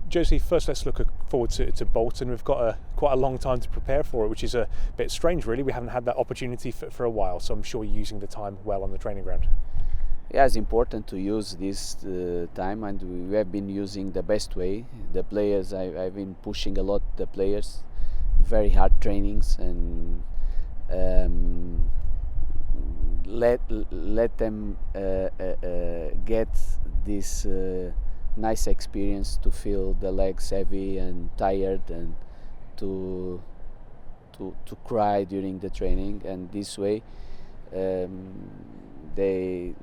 Josie, first let's look forward to Bolton. We've got quite a long time to prepare for it, which is a bit strange really. We haven't had that opportunity for a while, so I'm sure you're using the time well on the training ground. Yeah, it's important to use this time, and we have been using the best way. The players, I've been pushing a lot the players, very hard trainings, and let them get this nice experience to feel the legs heavy and tired, and to cry during the training, and this way they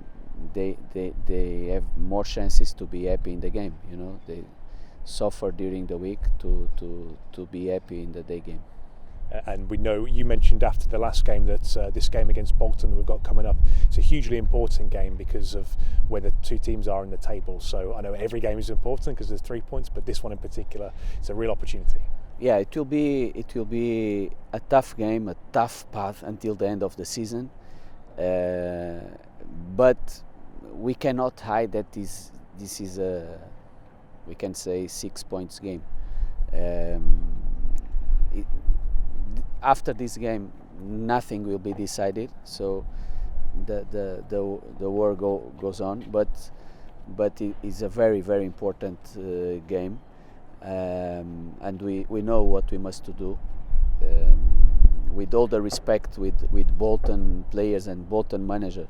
have more chances to be happy in the game. You know, they suffer during the week to be happy in the day game. And we know, you mentioned after the last game that this game against Bolton that we've got coming up, it's a hugely important game because of where the two teams are in the table. So I know every game is important because there's 3 points, but this one in particular, it's a real opportunity. Yeah, it will be a tough game, a tough path until the end of the season. But we cannot hide that this is a, we can say, 6 points game. After this game, nothing will be decided, so the war goes on. But it is a very, very important game, and we know what we must to do. With all the respect with Bolton players and Bolton manager,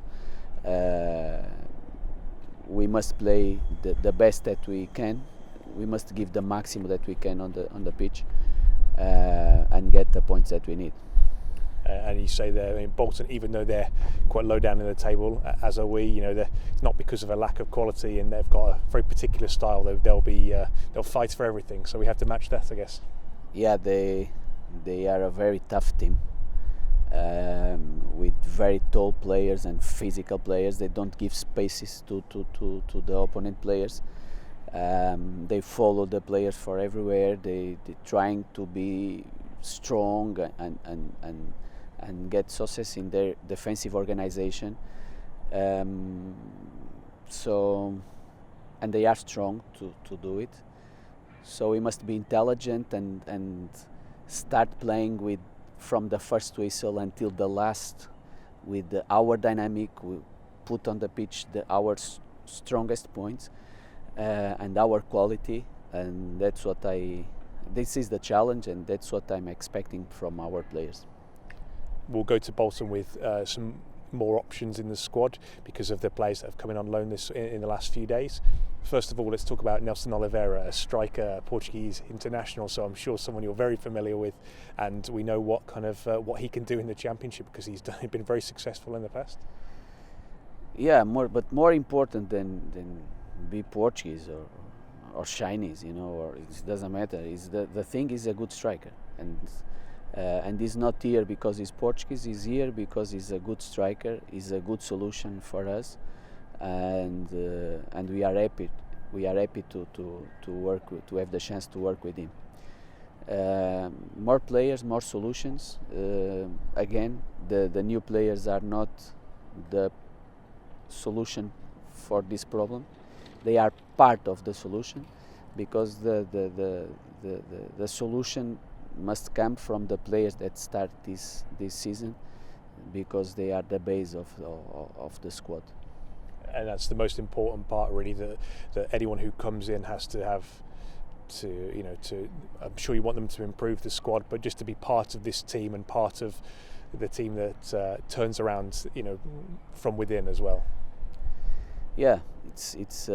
we must play the best that we can. We must give the maximum that we can on the pitch, and get the points that we need. And you say there, I mean, Bolton, even though they're quite low down in the table, as are we, you know, it's not because of a lack of quality, and they've got a very particular style. They'll fight for everything. So we have to match that, I guess. Yeah, they are a very tough team, with very tall players and physical players. They don't give spaces to the opponent players. They follow the players for everywhere. They trying to be strong and get success in their defensive organization. So, and they are strong to do it. So we must be intelligent and start playing from the first whistle until the last with our dynamic. We put on the pitch our strongest points and our quality, and this is the challenge, and that's what I'm expecting from our players. We'll go to Bolton with some more options in the squad because of the players that have come in on loan in the last few days. First of all, let's talk about Nelson Oliveira, a striker, a Portuguese international, so I'm sure someone you're very familiar with, and we know what he can do in the Championship because he's been very successful in the past. Yeah, more important than be Portuguese or Chinese, you know, or it doesn't matter. The thing is a good striker, and he's not here because he's Portuguese. He's here because he's a good striker. He's a good solution for us, and we are happy. We are happy to work to have the chance to work with him. More players, more solutions. Again, the new players are not the solution for this problem. They are part of the solution, because the solution must come from the players that start this season, because they are the base of the squad. And that's the most important part, really. That anyone who comes in has to have I'm sure you want them to improve the squad, but just to be part of this team and part of the team that turns around, from within as well. Yeah, it's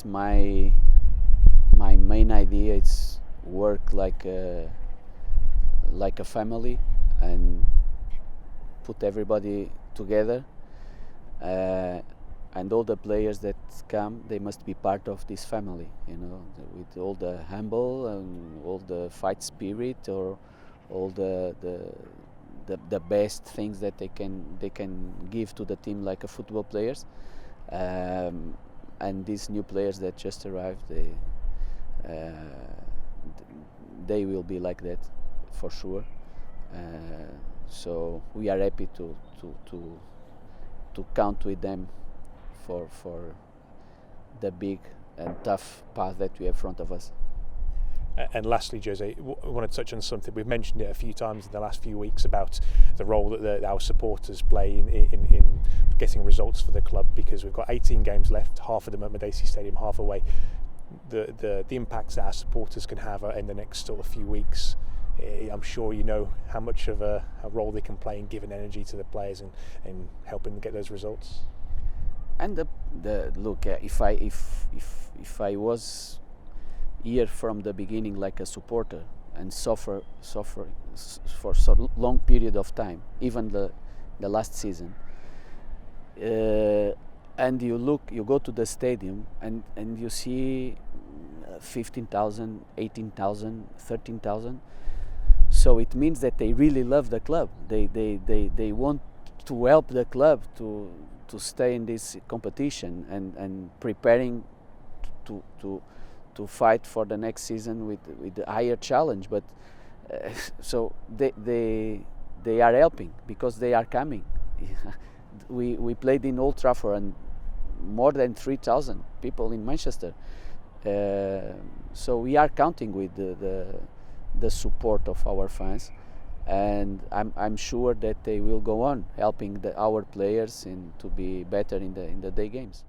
my main idea. It's work like a family and put everybody together, and all the players that come, they must be part of this family, with all the humble and all the fight spirit, or all the best things that they can give to the team, like a football players. And these new players that just arrived, they will be like that for sure. So we are happy to count with them for the big and tough path that we have in front of us. And lastly, Jose, I want to touch on something. We've mentioned it a few times in the last few weeks about the role that our supporters play in getting results for the club, because we've got 18 games left, half of them at Madesi Stadium, half away. The impacts that our supporters can have in the next sort of few weeks, I'm sure you know how much of a role they can play in giving energy to the players and helping them get those results. And look, if I was here from the beginning like a supporter and suffer for so long period of time, even the last season, and you go to the stadium and you see 15,000, 18,000, 13,000. So it means that they really love the club. They want to help the club to stay in this competition and preparing to fight for the next season with a higher challenge. But so they are helping because they are coming. We played in Old Trafford and more than 3,000 people in Manchester. So we are counting with the support of our fans, and I'm sure that they will go on helping our players to be better in the day games.